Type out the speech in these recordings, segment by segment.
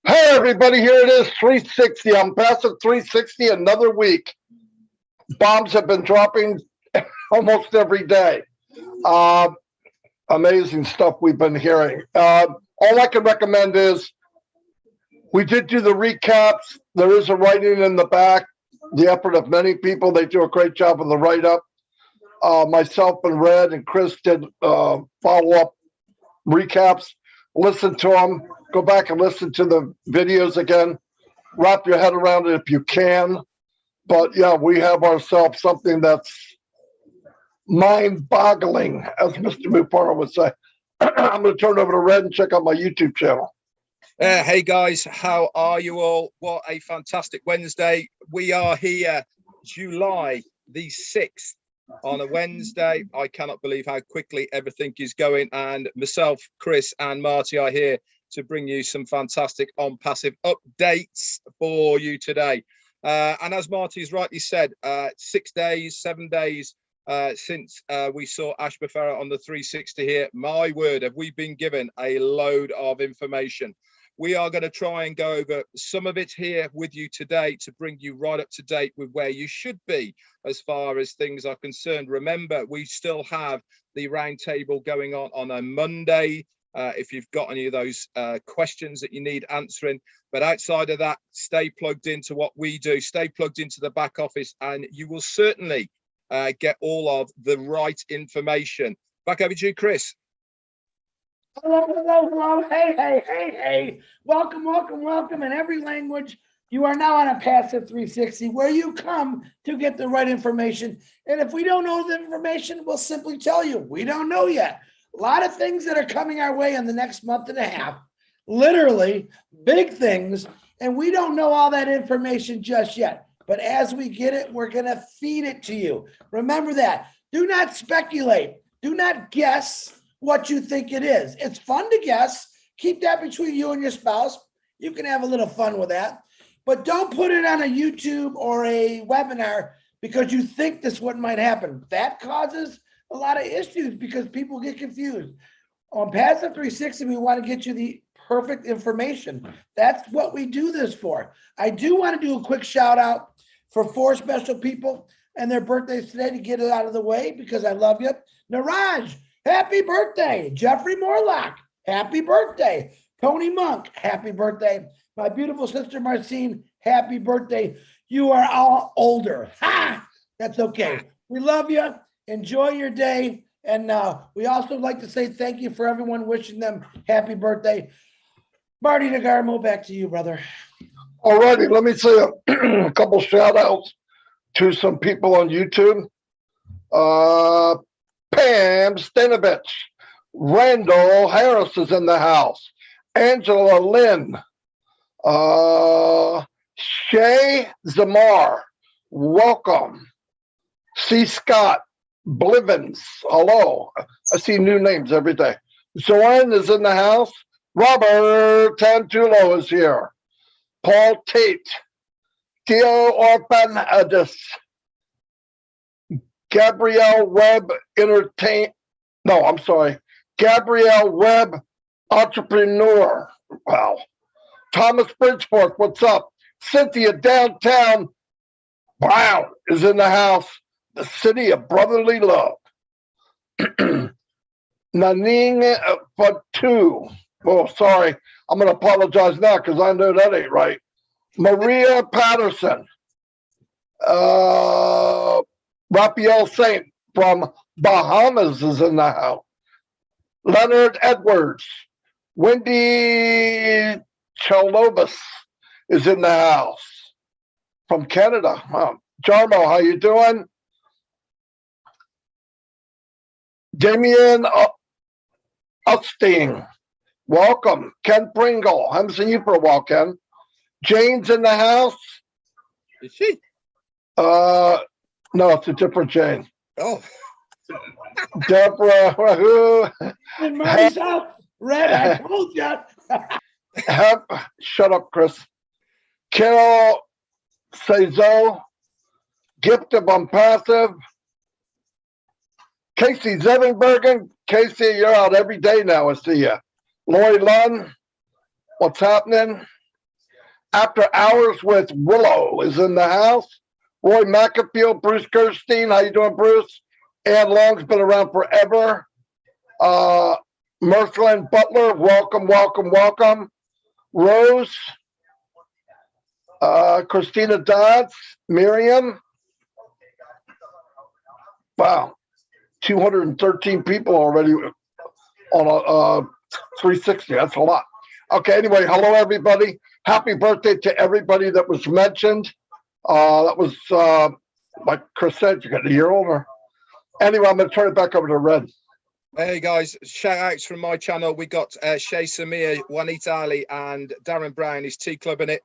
Hey, everybody, here it is 360. I'm past 360 another week. Bombs have been dropping almost every day. Uh, Amazing stuff we've been hearing. All I can recommend is we did do the recaps. There is a writing in the back, the effort of many people. They do a great job of the write up. Myself and Red and Chris did follow up recaps. Listen to them. Go back and listen to the videos again. Wrap your head around it if you can. But yeah, we have ourselves something that's mind boggling, as Mr. Mupara would say. I'm going to turn over to Red and check out my YouTube channel. Hey guys, how are you all? What a fantastic Wednesday. We are here, July the 6th on a Wednesday. I cannot believe how quickly everything is going. And myself, Chris and Marty are here to bring you some fantastic on passive updates for you today. And as Marty's rightly said, 6 days, 7 days since we saw Ash Befera on the 360 here. My word, have we been given a load of information. We are going to try and go over some of it here with you today to bring you right up to date with where you should be as far as things are concerned. Remember, we still have the roundtable going on a Monday. If you've got any of those questions that you need answering. But outside of that, stay plugged into what we do, stay plugged into the back office, and you will certainly get all of the right information. Back over to you, Chris. Hello. Hey. Welcome in every language. You are now on a passive 360 where you come to get the right information. And if we don't know the information, we'll simply tell you, we don't know yet. A lot of things that are coming our way in the next month and a half, literally big things. And we don't know all that information just yet. But as we get it, we're going to feed it to you. Remember that. Do not speculate. Do not guess what you think it is. It's fun to guess. Keep that between you and your spouse. You can have a little fun with that. But don't put it on a YouTube or a webinar because you think this what might happen. That causes a lot of issues because people get confused. On Passive 360, we want to get you the perfect information. That's what we do this for. I do want to do a quick shout out for 4 special people and their birthdays today to get it out of the way because I love you. Niraj, happy birthday. Jeffrey Morlock, happy birthday. Tony Monk, happy birthday. My beautiful sister Marcine, happy birthday. You are all older. Ha! That's okay. We love you. Enjoy your day. And we also like to say thank you for everyone wishing them happy birthday. Marty Nagarmo, back to you, brother. All righty, let me say a couple shout outs to some people on YouTube. Pam Stanovich, Randall Harris is in the house, Angela Lynn, Shay Zamar, welcome. C. Scott, Blivens, hello. I see new names every day. Zoran is in the house. Robert Tantulo is here. Paul Tate, Theo Orpanadis, Gabrielle Webb Gabrielle Webb Entrepreneur. Wow. Thomas Bridgeforth, what's up? Cynthia Downtown Brown is in the house. The city of brotherly love. Naning Fatu. Oh, sorry. I'm going to apologize now because I know that ain't right. Maria Patterson. Raphael Saint from Bahamas is in the house. Leonard Edwards. Wendy Chalovas is in the house from Canada. Jarmo, how you doing? Damien Upstein, welcome. Ken Pringle, I haven't seen you for a while, Ken. Jane's in the house. Is she? No, it's a different Jane. Oh. Deborah, who? And Marty's out. Red, I told you. Shut up, Chris. Carol Sezo, Gift of Unpassive. Casey Zevenbergen. Casey, you're out every day now. I see you. Lori Lunn, what's happening? After Hours with Willow is in the house. Roy McAfee, Bruce Gerstein. How you doing, Bruce? Ann Long's been around forever. Merceline Butler, welcome, welcome, welcome. Rose, Christina Dodds, Miriam. Wow, 213 people already on a 360. That's a lot. Okay, anyway, hello, everybody. Happy birthday to everybody that was mentioned. That was, like Chris said, you got a year older. Anyway, I'm going to turn it back over to Red. Hey guys, shout outs from my channel. We got Shay Samir, Juanita Ali, and Darren Brown is Tea Club in it.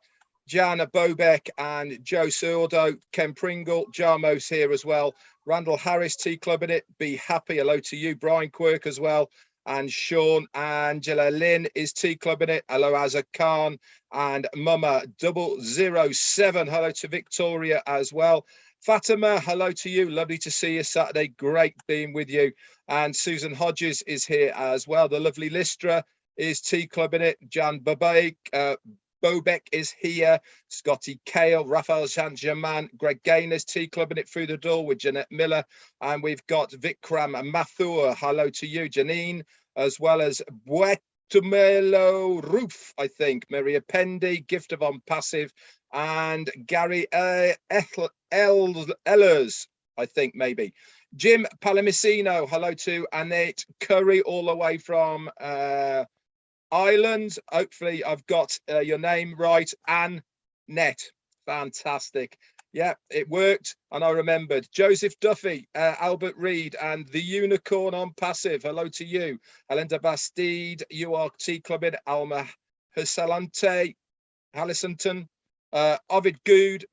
Jana Bobek and Joe Sordo, Ken Pringle, Jarmo's here as well. Randall Harris, Tea Club in it. Be happy. Hello to you, Brian Quirk as well. And Sean Angela Lynn is Tea Club in it. Hello, Azza Khan and Mama 007. Hello to Victoria as well. Fatima, hello to you. Lovely to see you Saturday. Great being with you. And Susan Hodges is here as well. The lovely Listra is Tea Club in it. Jan Bobek is here. Scotty Kale, Raphael Saint-Germain, Greg Gaynor's Tea Club in it through the door with Jeanette Miller. And we've got Vikram Mathur. Hello to you, Janine, as well as Buetumelo Roof, I think. Maria Pendy, Gift of On Passive, and Gary Ellers, I think maybe. Jim Palomicino, hello to Annette Curry, all the way from Ireland. Hopefully I've got your name right. Annette, fantastic. Yeah, it worked and I remembered. Joseph Duffy, Albert Reed, and the Unicorn on Passive, hello to you. Alinda Bastide, you are Tea Club in. Alma Hussalante, Hallisonton, Ovid Good,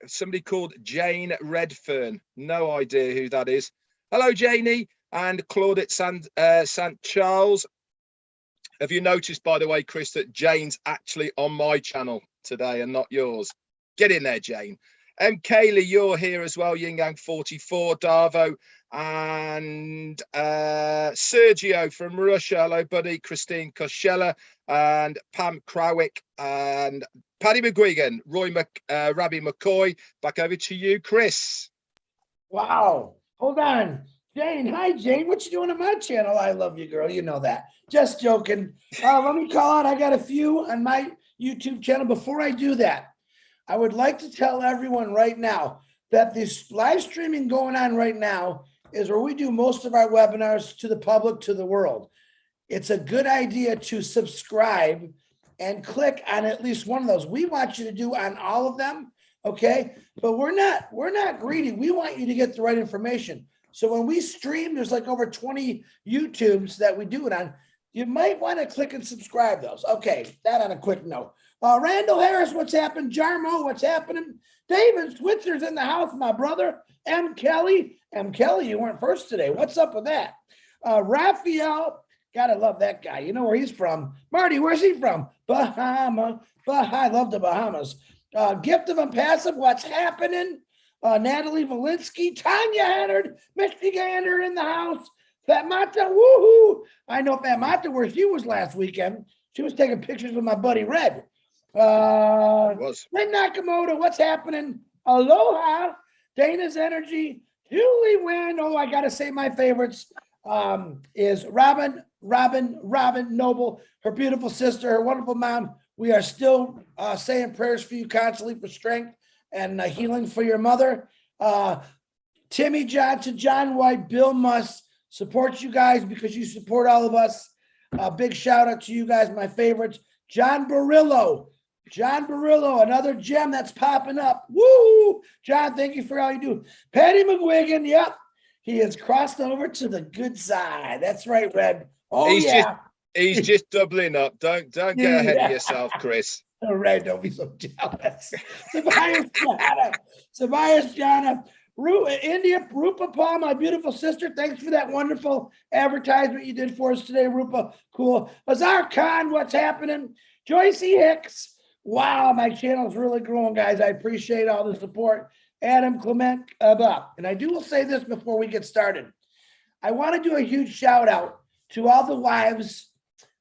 somebody called Jane Redfern, no idea who that is. Hello Janie, and Claudette St. Charles. Have you noticed, by the way, Chris, that Jane's actually on my channel today and not yours? Get in there, Jane. Kaylee, you're here as well. Yin Yang 44, Darvo, and Sergio from Russia. Hello, buddy. Christine Koshella and Pam Krawick and Paddy McGuigan, Rabbi McCoy. Back over to you, Chris. Wow. Hold on. Jane, hi, Jane. What you doing on my channel? I love you, girl. You know that. Just joking. Let me call out. I got a few on my YouTube channel. Before I do that, I would like to tell everyone right now that this live streaming going on right now is where we do most of our webinars to the public, to the world. It's a good idea to subscribe and click on at least one of those. We want you to do on all of them, okay? But we're not greedy. We want you to get the right information. So when we stream, there's like over 20 YouTubes that we do it on. You might want to click and subscribe those. Okay, that on a quick note. Randall Harris, what's happened? Jarmo, what's happening? David Switzer's in the house, my brother. M. Kelly, you weren't first today. What's up with that? Raphael, gotta love that guy. You know where he's from. Marty, where's he from? Bahama. I love the Bahamas. Gift of Impassive, what's happening? Natalie Valinsky, Tanya Hennard, Misty Gander in the house. Fat Mata, woohoo! I know Fat Mata where she was last weekend. She was taking pictures with my buddy Red. Lynn Nakamoto, what's happening? Aloha, Dana's Energy, Julie Wynn. Oh, I gotta say my favorites is Robin Noble, her beautiful sister, her wonderful mom. We are still saying prayers for you constantly for strength and healing for your mother. Timmy Johnson, John White, Bill Musk, support you guys because you support all of us. Big shout out to you guys, my favorites. John Barillo, another gem that's popping up. Woo! John, thank you for all you do. Patty McGuigan, yep. He has crossed over to the good side. That's right, Red. Oh, he's just doubling up. Don't get ahead of yourself, Chris. All right, don't be so jealous. Tobias Jana, India, Rupa Paul, my beautiful sister. Thanks for that wonderful advertisement you did for us today, Rupa. Cool. Azar Khan, what's happening? Joycey Hicks. Wow, my channel's really growing, guys. I appreciate all the support. Adam Clement, and I will say this before we get started. I want to do a huge shout out to all the wives,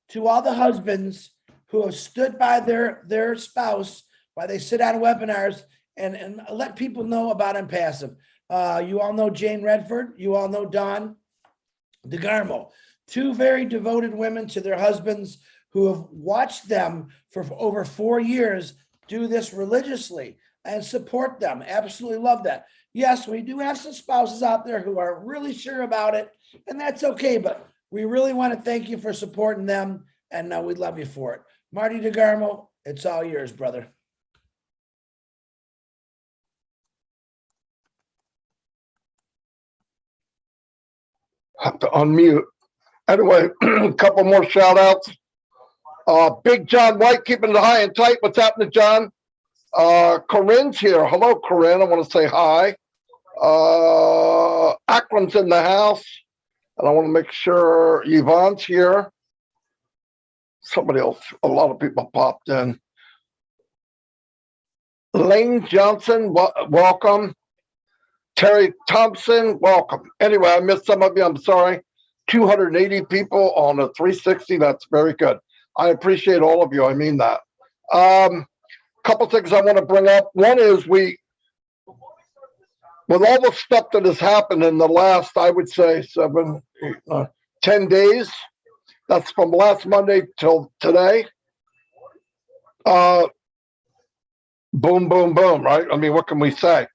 to all the husbands who have stood by their spouse why they sit on webinars and let people know about Impassive. You all know Jane Redford. You all know Dawn DeGarmo, two very devoted women to their husbands who have watched them for over 4 years do this religiously and support them. Absolutely love that. Yes, we do have some spouses out there who are really sure about it, and that's okay, but we really want to thank you for supporting them, and we love you for it. Marty DeGarmo, it's all yours, brother. Have to unmute. Anyway, a couple more shout outs. Big John White keeping it high and tight. What's happening, John? Corinne's here. Hello, Corinne. I want to say hi. Akron's in the house. And I want to make sure Yvonne's here. Somebody else, a lot of people popped in. Lane Johnson, welcome. Terry Thompson, welcome. Anyway, I missed some of you. I'm sorry. 280 people on a 360. That's very good. I appreciate all of you. I mean that. Couple things I want to bring up. One is with all the stuff that has happened in the last, I would say 10 days, that's from last Monday till today. Boom, boom, boom, right? I mean, what can we say?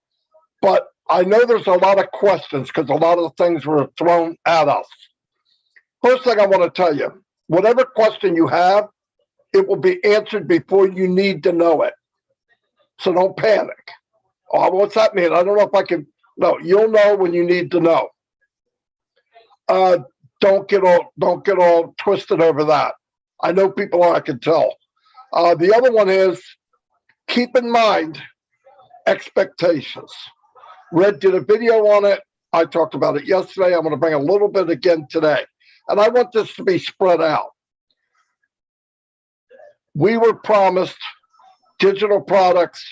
But I know there's a lot of questions because a lot of things were thrown at us. First thing I want to tell you, whatever question you have, it will be answered before you need to know it. So don't panic. Oh, what's that mean? I don't know if I can. No, you'll know when you need to know. Don't get all twisted over that. I know people are, I can tell. The other one is keep in mind expectations. Red did a video on it. I talked about it yesterday. I'm going to bring a little bit again today. And I want this to be spread out. We were promised digital products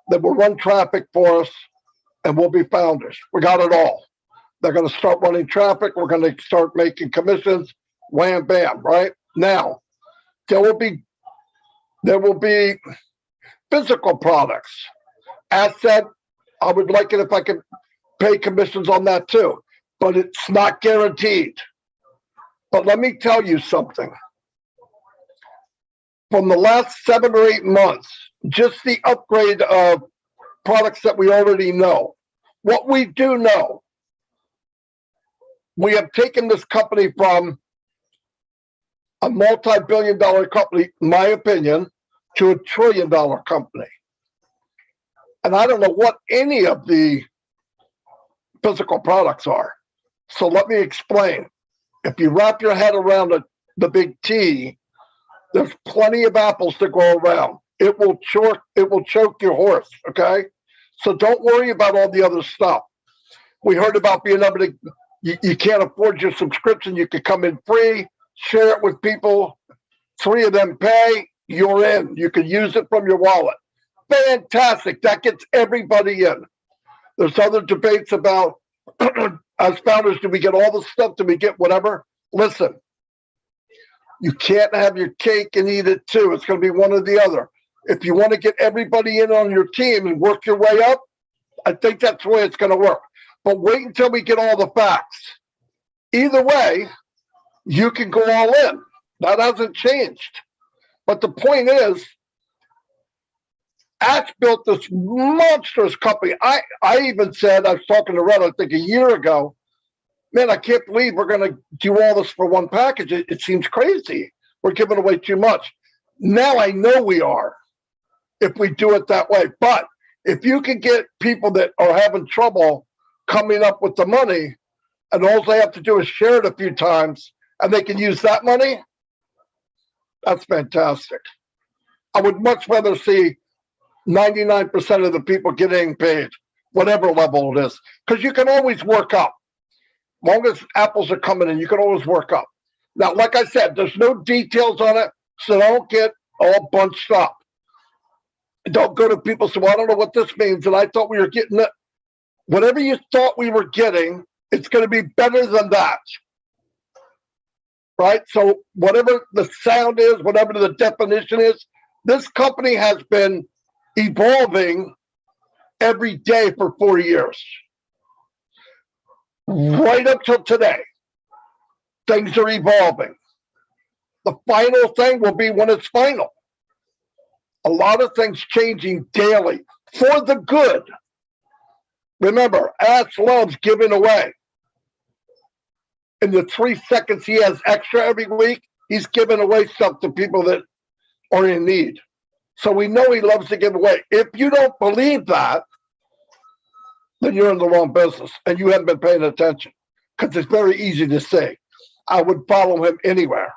that will run traffic for us and we'll be founders. We got it all. They're going to start running traffic. We're going to start making commissions. Wham, bam, right? Now, there will be physical products. Asset, I would like it if I could pay commissions on that too, but it's not guaranteed. But let me tell you something. From the last 7 or 8 months, just the upgrade of products that we already know. What we do know, we have taken this company from a multi-billion-dollar company, in my opinion, to a $1 trillion company. And I don't know what any of the physical products are. So let me explain. If you wrap your head around the big T, there's plenty of apples to go around. It will choke your horse, okay? So don't worry about all the other stuff. We heard about being able to, you can't afford your subscription. You could come in free, share it with people. 3 of them pay, you're in. You can use it from your wallet. Fantastic. That gets everybody in. There's other debates about, as founders, do we get all the stuff? Do we get whatever? Listen, you can't have your cake and eat it too. It's going to be one or the other. If you want to get everybody in on your team and work your way up, I think that's the way it's going to work. But wait until we get all the facts. Either way, you can go all in. That hasn't changed. But the point is, Ash built this monstrous company. I even said, I was talking to Red, I think a year ago, man, I can't believe we're going to do all this for one package. It seems crazy. We're giving away too much. Now I know we are if we do it that way. But if you can get people that are having trouble coming up with the money and all they have to do is share it a few times and they can use that money, that's fantastic. I would much rather see 99% of the people getting paid, whatever level it is, because you can always work up. Long as apples are coming in, you can always work up. Now, like I said, there's no details on it, so don't get all bunched up. Don't go to people and say, well, I don't know what this means, and I thought we were getting it. Whatever you thought we were getting, it's going to be better than that. Right? So whatever the sound is, whatever the definition is, This company has been evolving every day for 4 years. Right up till today, things are evolving. The final thing will be when it's final. A lot of things changing daily for the good. Remember, Ash loves giving away. In the 3 seconds he has extra every week, he's giving away stuff to people that are in need. So we know he loves to give away. If you don't believe that, then you're in the wrong business and you haven't been paying attention, because it's very easy to say. I would follow him anywhere,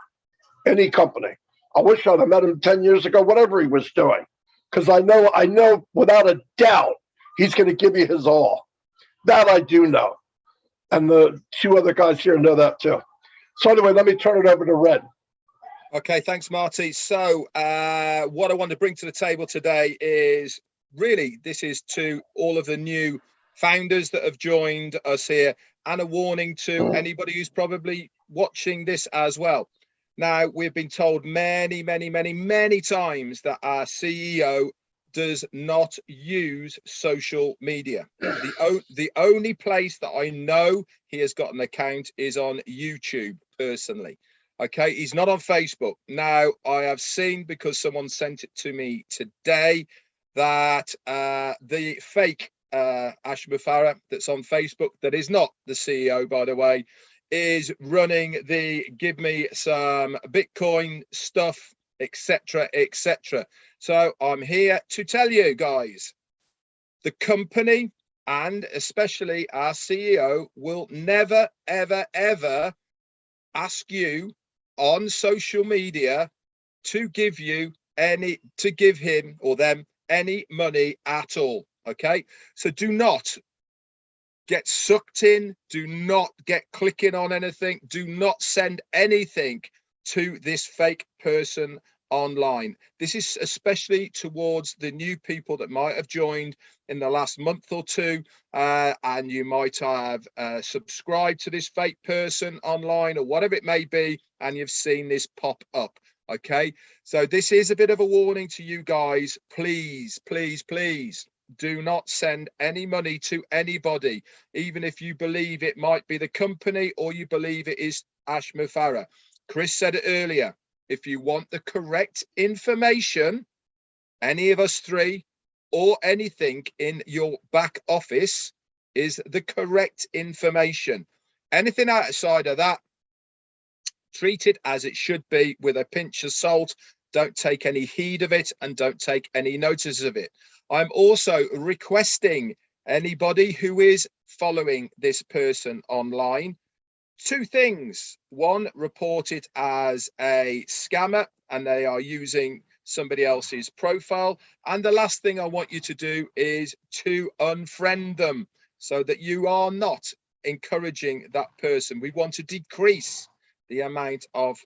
any company. I wish I'd have met him 10 years ago, whatever he was doing, because I know without a doubt he's going to give you his all. That I do know. And the 2 other guys here know that too. So anyway, let me turn it over to Red. Okay, thanks, Marty. So what I want to bring to the table today is really, this is to all of the new founders that have joined us here, and a warning to anybody who's probably watching this as well. Now, we've been told many times that our CEO does not use social media. The only place that I know he has got an account is on YouTube, personally. Okay, he's not on Facebook. Now, I have seen, because someone sent it to me today, that the fake Ash Mufareh that's on Facebook, that is not the CEO, by the way, is running the give me some Bitcoin stuff, etc., etc. So I'm here to tell you guys, the company and especially our CEO will never, ever, ever ask you on social media to give him or them any money at all. Okay, so do not get sucked in, do not get clicking on anything, do not send anything to this fake person online. This is especially towards the new people that might have joined in the last month or two, and you might have subscribed to this fake person online or whatever it may be, and you've seen this pop up. Okay, so this is a bit of a warning to you guys. Please, please, please do not send any money to anybody, even if you believe it might be the company or you believe it is Ash Mufareh. Chris said it earlier. If you want the correct information, any of us 3 or anything in your back office is the correct information. Anything outside of that, treat it as it should be, with a pinch of salt. Don't take any heed of it and don't take any notice of it. I'm also requesting anybody who is following this person online, 2 things. 1, report it as a scammer and they are using somebody else's profile. And the last thing I want you to do is to unfriend them, so that you are not encouraging that person. We want to decrease the amount of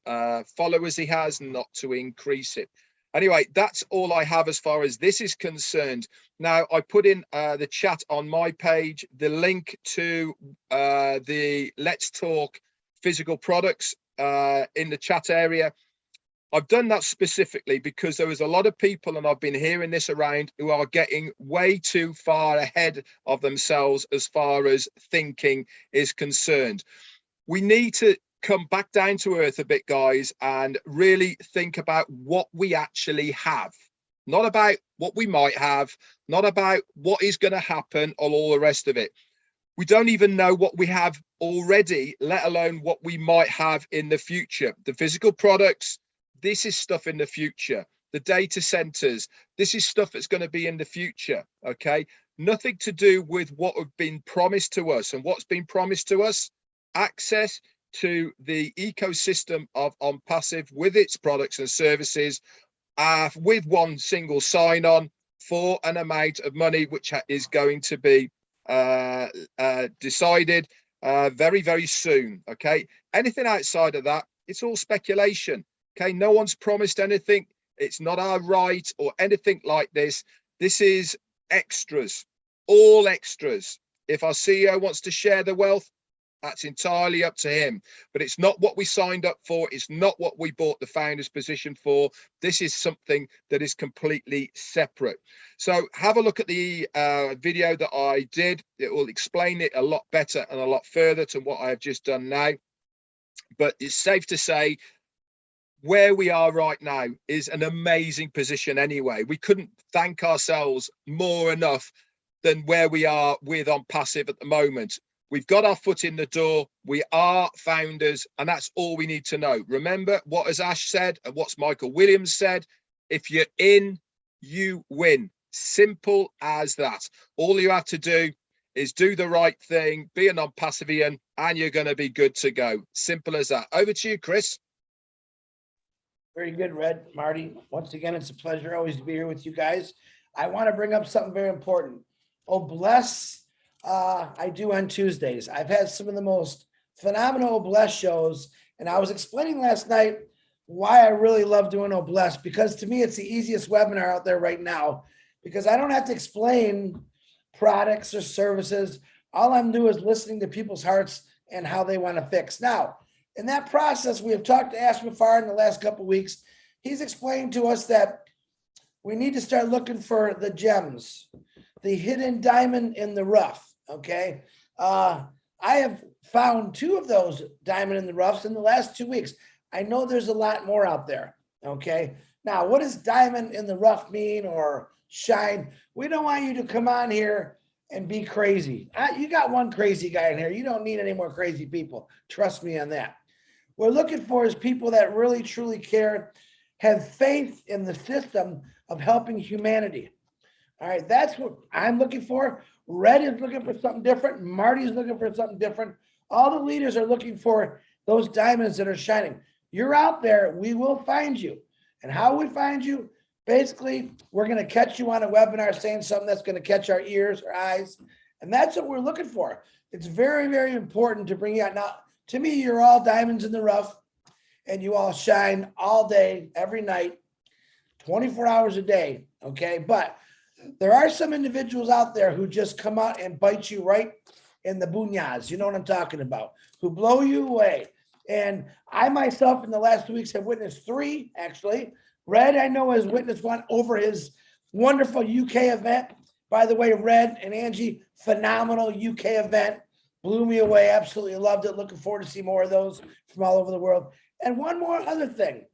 followers he has, not to increase it. Anyway, that's all I have as far as this is concerned. Now, I put in the chat on my page the link to the Let's Talk physical products in the chat area. I've done that specifically because there was a lot of people, and I've been hearing this around, who are getting way too far ahead of themselves as far as thinking is concerned. We need to come back down to earth a bit, guys, and really think about what we actually have. Not about what we might have, not about what is going to happen or all the rest of it. We don't even know what we have already, let alone what we might have in the future. The physical products, this is stuff in the future. The data centers, this is stuff that's going to be in the future. Okay, nothing to do with what have been promised to us. And what's been promised to us? Access to the ecosystem of OnPassive with its products and services, with one single sign-on for an amount of money which is going to be decided very, very soon. Okay, anything outside of that, it's all speculation. Okay, no one's promised anything. It's not our right or anything like this. This is extras, all extras. If our CEO wants to share the wealth, That's entirely up to him. But it's not what we signed up for. It's not what we bought the founder's position for. This is something that is completely separate. So have a look at the video that I did. It will explain it a lot better and a lot further to what I have just done now. But it's safe to say where we are right now is an amazing position anyway. We couldn't thank ourselves more enough than where we are with On Passive at the moment. We've got our foot in the door. We are founders, and that's all we need to know. Remember what has Ash said and what's Michael Williams said. If you're in, you win. Simple as that. All you have to do is do the right thing, be a non-passivian, and you're going to be good to go. Simple as that. Over to you, Chris. Very good, Red Marty. Once again, it's a pleasure always to be here with you guys. I want to bring up something very important. Oh, bless. I do on Tuesdays. I've had some of the most phenomenal Bless shows, and I was explaining last night why I really love doing Oh Bless, because to me, it's the easiest webinar out there right now, because I don't have to explain products or services. All I'm doing is listening to people's hearts and how they want to fix. Now, in that process, we have talked to Ash Mahfuz in the last couple of weeks. He's explained to us that we need to start looking for the gems, the hidden diamond in the rough. Okay. I have found 2 of those diamond in the roughs in the last 2 weeks. I know there's a lot more out there. Okay. Now, what does diamond in the rough mean or shine? We don't want you to come on here and be crazy. You got one crazy guy in here. You don't need any more crazy people. Trust me on that. What we're looking for is people that really, truly care, have faith in the system of helping humanity. All right, that's what I'm looking for. Red is looking for something different. Marty's looking for something different. All the leaders are looking for those diamonds that are shining. You're out there, we will find you. And how we find you? Basically, we're going to catch you on a webinar saying something that's going to catch our ears or eyes. And that's what we're looking for. It's very, very important to bring you out. Now, to me, you're all diamonds in the rough, and you all shine all day, every night, 24 hours a day. Okay. But there are some individuals out there who just come out and bite you right in the bunyas. You know what I'm talking about, who blow you away. And I myself in the last 2 weeks have witnessed 3, actually. Red, I know, has witnessed one over his wonderful UK event. By the way, Red and Angie, phenomenal UK event. Blew me away. Absolutely loved it. Looking forward to see more of those from all over the world. And one more other thing.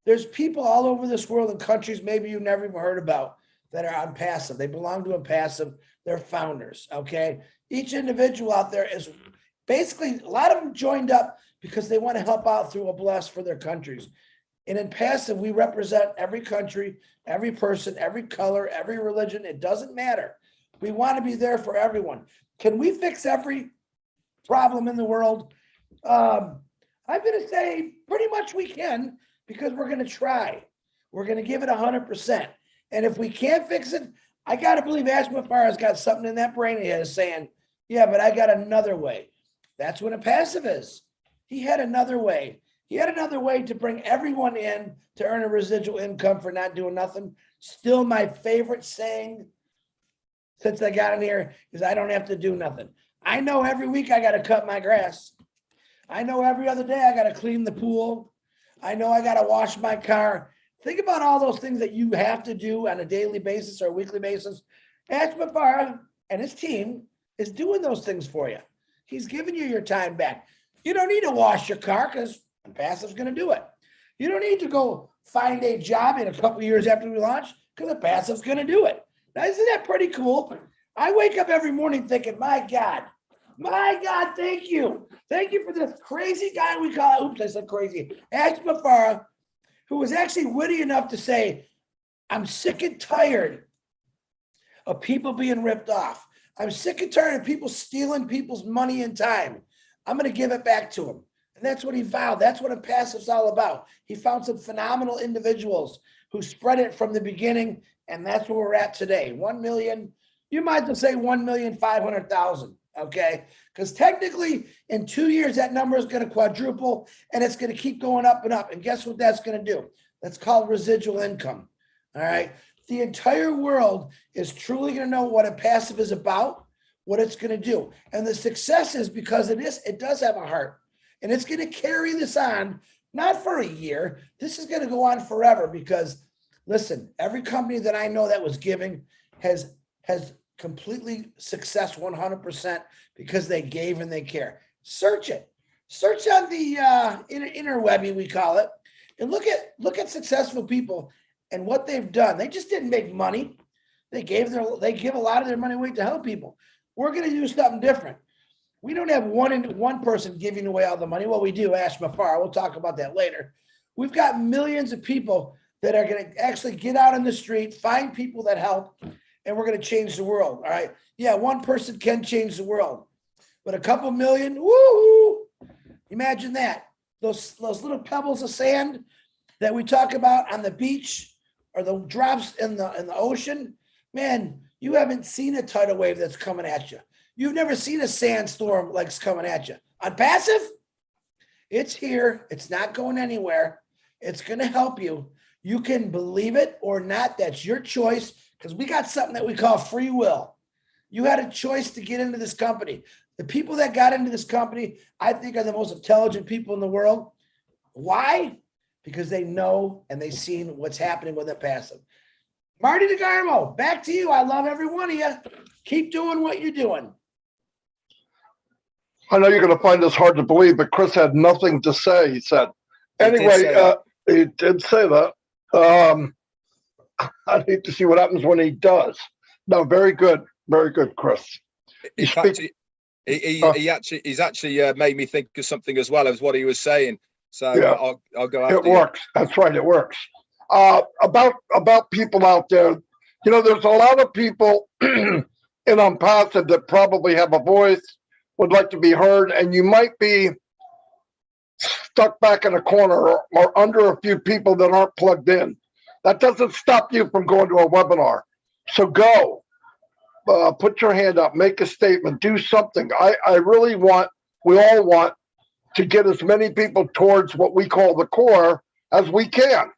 There's people all over this world in countries maybe you never even heard about that are on passive. They belong to a passive. They're founders, okay? Each individual out there is basically, a lot of them joined up because they want to help out through a bless for their countries. And in passive, we represent every country, every person, every color, every religion. It doesn't matter. We want to be there for everyone. Can we fix every problem in the world? I'm going to say pretty much we can, because we're going to try. We're going to give it 100%. And if we can't fix it, I got to believe Ash Mahfuz has got something in that brain of his saying, yeah, but I got another way. That's what a passive is. He had another way. He had another way to bring everyone in to earn a residual income for not doing nothing. Still my favorite saying since I got in here is I don't have to do nothing. I know every week I got to cut my grass. I know every other day I got to clean the pool. I know I got to wash my car. Think about all those things that you have to do on a daily basis or a weekly basis. Ash Mahfuz and his team is doing those things for you. He's giving you your time back. You don't need to wash your car because Passive's going to do it. You don't need to go find a job in a couple of years after we launch because the Passive's going to do it. Now, isn't that pretty cool? I wake up every morning thinking, my God, thank you. Thank you for this crazy guy we call, oops, I said crazy, Ash Mahfuz, who was actually witty enough to say, I'm sick and tired of people being ripped off. I'm sick and tired of people stealing people's money and time. I'm going to give it back to them. And that's what he vowed. That's what a passive's all about. He found some phenomenal individuals who spread it from the beginning. And that's where we're at today. 1 million, you might as well say 1,500,000. Okay. Because technically in 2 years, that number is going to quadruple and it's going to keep going up and up. And guess what that's going to do? That's called residual income. All right. The entire world is truly going to know what a passive is about, what it's going to do. And the success is because it does have a heart, and it's going to carry this on, not for a year. This is going to go on forever because listen, every company that I know that was giving has completely success 100% because they gave and they care. Search it. Search on the interwebby, we call it, and look at successful people and what they've done. They just didn't make money. They give a lot of their money away to help people. We're going to do something different. We don't have one person giving away all the money. Well, we do, Ash Mafar. We'll talk about that later. We've got millions of people that are going to actually get out in the street, find people that help, and we're going to change the world. All right. Yeah, one person can change the world, but a couple million, woo! Imagine that. Those little pebbles of sand that we talk about on the beach or the drops in the ocean. Man, you haven't seen a tidal wave that's coming at you. You've never seen a sandstorm like it's coming at you. On passive, it's here. It's not going anywhere. It's going to help you. You can believe it or not. That's your choice, because we got something that we call free will. You had a choice to get into this company. The people that got into this company, I think, are the most intelligent people in the world. Why? Because they know and they've seen what's happening with it passive. Marty DeGarmo, back to you. I love every one of you. Keep doing what you're doing. I know you're going to find this hard to believe, but Chris had nothing to say, he said. Anyway, he did say that. I'd hate to see what happens when he does. No, very good. Very good, Chris. In fact, he's actually made me think of something as well as what he was saying. So yeah, I'll go after it works. That's right. It works. About people out there, you know, there's a lot of people in Unpassive that probably have a voice, would like to be heard, and you might be stuck back in a corner or under a few people that aren't plugged in. That doesn't stop you from going to a webinar. So go, put your hand up, make a statement, do something. I really want, we all want to get as many people towards what we call the core as we can,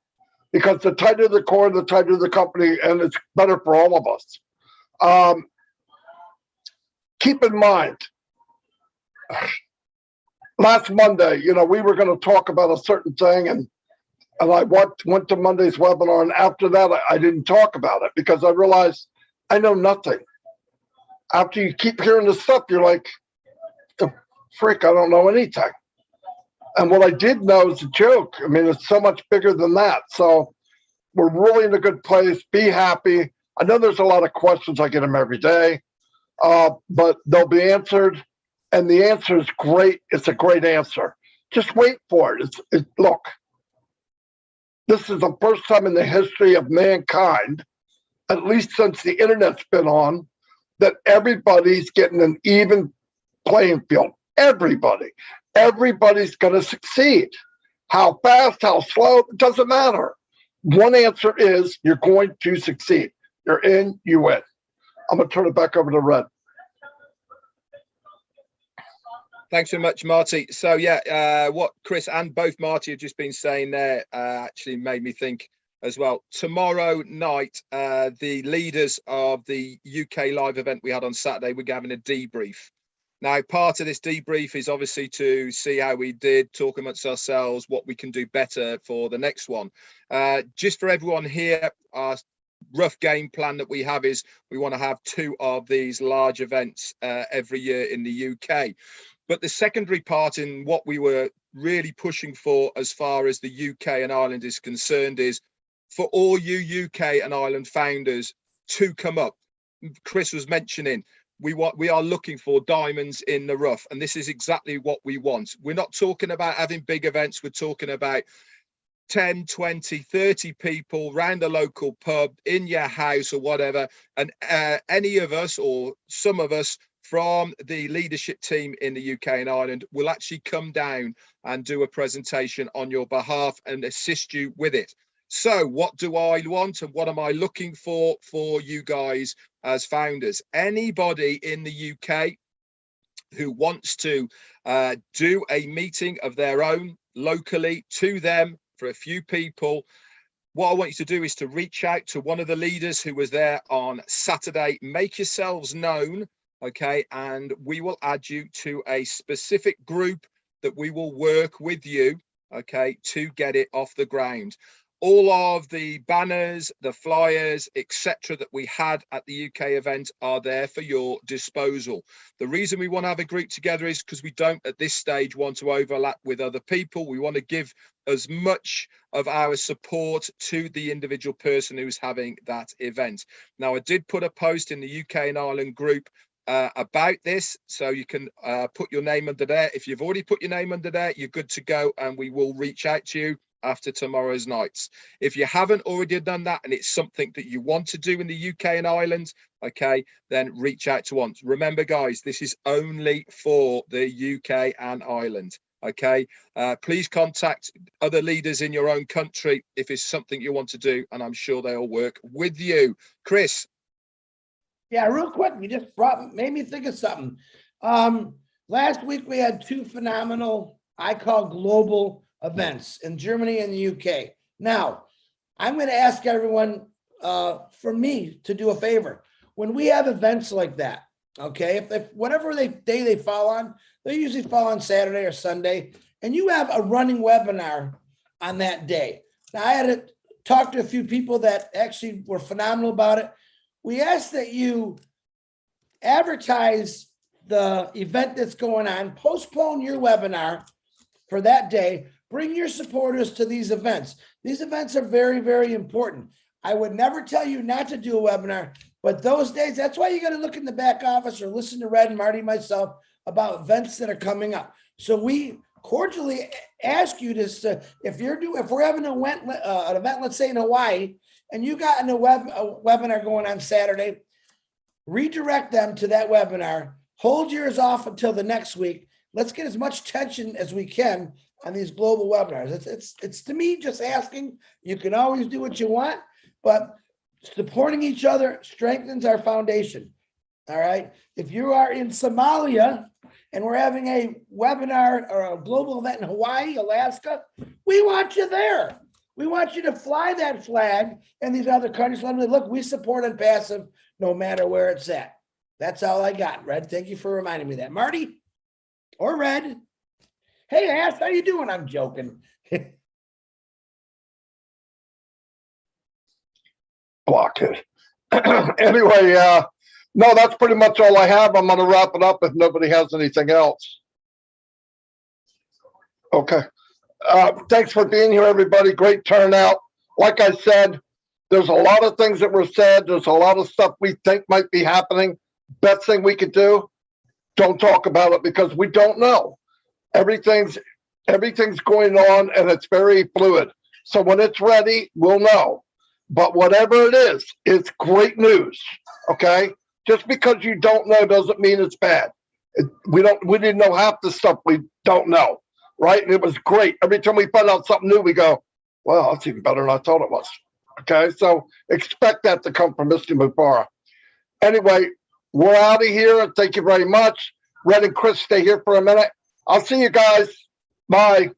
because the tighter the core, the tighter the company, and it's better for all of us. Keep in mind, last Monday, you know, we were going to talk about a certain thing, and I went to Monday's webinar, and after that, I didn't talk about it because I realized I know nothing. After you keep hearing this stuff, you're like, the frick, I don't know anything. And what I did know is a joke. I mean, it's so much bigger than that. So we're really in a good place. Be happy. I know there's a lot of questions. I get them every day, but they'll be answered. And the answer is great. It's a great answer. Just wait for it. Look, this is the first time in the history of mankind, at least since the internet's been on, that everybody's getting an even playing field. Everybody's going to succeed. How fast, how slow, it doesn't matter. One answer is you're going to succeed. You're in, you win. I'm going to turn it back over to Red. Thanks so much, Marty. So yeah, what Chris and both Marty have just been saying there actually made me think as well. Tomorrow night, the leaders of the UK live event we had on Saturday, we're having a debrief. Now, part of this debrief is obviously to see how we did, talk amongst ourselves, what we can do better for the next one. Just for everyone here, our rough game plan that we have is we want to have 2 of these large events every year in the UK. But the secondary part in what we were really pushing for as far as the UK and Ireland is concerned is for all you UK and Ireland founders to come up. Chris was mentioning, we are looking for diamonds in the rough, and this is exactly what we want. We're not talking about having big events. We're talking about 10, 20, 30 people round a local pub, in your house or whatever. And any of us or some of us from the leadership team in the UK and Ireland will actually come down and do a presentation on your behalf and assist you with it. So what do I want and what am I looking for you guys as founders? Anybody in the UK who wants to do a meeting of their own locally to them for a few people, what I want you to do is to reach out to one of the leaders who was there on Saturday. Make yourselves known okay? And we will add you to a specific group that we will work with you, okay, to get it off the ground. All of the banners, the flyers, etc. that we had at the UK event are there for your disposal. The reason we want to have a group together is because we don't at this stage want to overlap with other people. We want to give as much of our support to the individual person who's having that event. Now, I did put a post in the UK and Ireland group about this, so you can put your name under there. If you've already put your name under there, you're good to go, and we will reach out to you after tomorrow's nights. If you haven't already done that and it's something that you want to do in the UK and Ireland, okay, then reach out to us. Remember, guys, this is only for the UK and Ireland. Okay, please contact other leaders in your own country if it's something you want to do, and I'm sure they'll work with you. Chris. Yeah, real quick, you just made me think of something. Last week we had two phenomenal, I call global events in Germany and the UK. Now, I'm going to ask everyone for me to do a favor. When we have events like that, okay, if whatever day they fall on, they usually fall on Saturday or Sunday, and you have a running webinar on that day. Now, I had to talk to a few people that actually were phenomenal about it. We ask that you advertise the event that's going on, postpone your webinar for that day, bring your supporters to these events. These events are very, very important. I would never tell you not to do a webinar, but those days, that's why you got to look in the back office or listen to Red and Marty, myself, about events that are coming up. So we cordially ask you to, if we're having an event, let's say in Hawaii, and you got a webinar going on Saturday, redirect them to that webinar, hold yours off until the next week. Let's get as much attention as we can on these global webinars. It's to me just asking. You can always do what you want, but supporting each other strengthens our foundation. All right. If you are in Somalia and we're having a webinar or a global event in Hawaii, Alaska, we want you there. We want you to fly that flag in these other countries. Let me look, we support Unpassive no matter where it's at. That's all I got, Red. Thank you for reminding me of that. Marty or Red? Hey, Ash, how you doing? I'm joking. Block it. Anyway, no, that's pretty much all I have. I'm going to wrap it up if nobody has anything else. Okay. Thanks for being here, everybody. Great turnout. Like I said, there's a lot of things that were said. There's a lot of stuff we think might be happening. Best thing we could do, don't talk about it because we don't know. Everything's going on and it's very fluid. So when it's ready, we'll know. But whatever it is, it's great news. Okay? Just because you don't know doesn't mean it's bad. We didn't know half the stuff we don't know. Right? And it was great. Every time we find out something new, we go, well, that's even better than I thought it was. Okay, so expect that to come from Mr. Mubarak. Anyway, we're out of here. Thank you very much. Red and Chris, stay here for a minute. I'll see you guys. Bye.